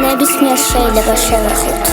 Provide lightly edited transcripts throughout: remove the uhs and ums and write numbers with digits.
ნებისმიერ შეიძლება შევეხოთ.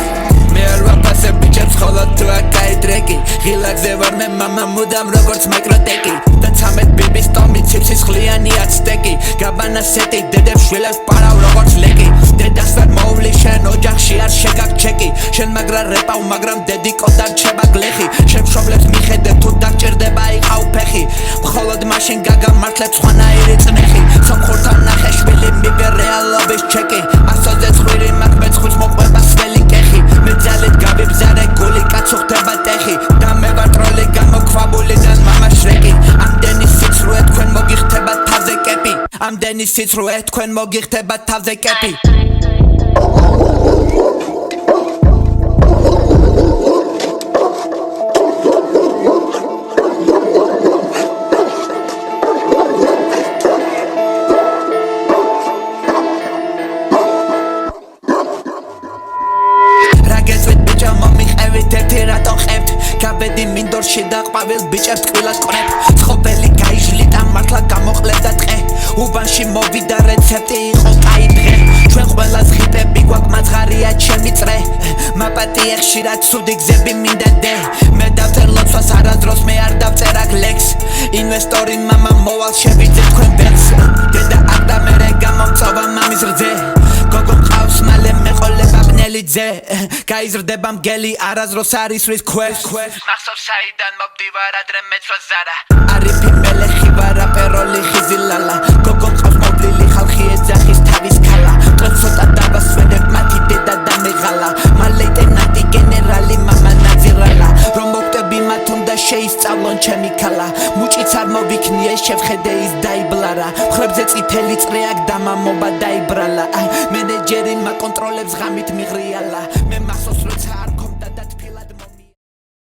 მე არ ვაფასებ ბიჭებს ხოლოდ თუ აკაი ტრეკი ღილაკზე ვარ მე მამა მუდამ როგორც მაკროტეკი და 13 ბიბის ტომი ციფსის ხლიანი აცტეკი გაბანა სეტი დედებს შვილებს პარავ როგორც ლეკი დედას ვერ მოვლი შენ ოჯახში არ შეგაქ ჩეკი შენ მაგრა რეპავ მაგრამ დედი კოდარ რჩება გლეხი შენ მშობლებს მიხედე თუ დაგჭირდება იყავ ფეხი მხოლოდ მაშინ გაგამართლებ სხვანაირი წნეხი სომხურთან ნახე შვილი მიგე რეალობის ჩეკი ასოზე ცხვირი მაგ მეცხვირს მოყვება სველი კეხი მე ძალით გაბიბზარე გული კაცო ხდება ტეხი და მე ვარ ტროლი გამოქვაბული და მამა შრეკი ამდენი სიცრუე თქვენ მოგიხდება თავზე კეპი ამდენი სიცრუე თქვენ მოგიხდება თავზე კეპი გაბედი მინდორში და ყვავილ ბიჭებს ტყილას ყრებ ცხოველი გაიჟლით ამ მართლა გამოყლევდა ტყე უბანში მოვიდა რეცეპტი იყო კაი დღე ჩვენ ყველას ღიტები გვაქვს მაცხარია ჩემი წრე მაპატიე ხშირად ცუდი გზები მინდა დე მე დავწერ ლოცვას არადროს მე არ დავწერ აქ ლექს ინვესტორი მამა მოვალ შევიძე თქვენ ბერს დედა აქ და მერე გამომწოვა მამის რძე გოგო მყავს მალე მეყოლება ბნელიძე გაიზრდება მგელი არაზროს არის რის ქვეშ მახსოვს საიდან მოვდივარ ადრე მეცვა ზარა არიფი მელეხი ვარ აპეროლი ხიზილალა გოგო მყავს მოვლილი ხალხი ეძახის თავის ქალა დღეს ცოტა დავასვენებ მათი დედა და მეღალა მალეიტენანტი გენერალი მამა ნაძირალა რომ მოვტები მათ უნდა შეისწავლონ ჩემი ქალა მუჭიც არ მოვიქნიე შევხედე ის დაიბლარა მხრებზე წითელი წრე აქ დამამობა დაიბრალა მენეჯერი მაკონტროლებს ღამით მიღრიალა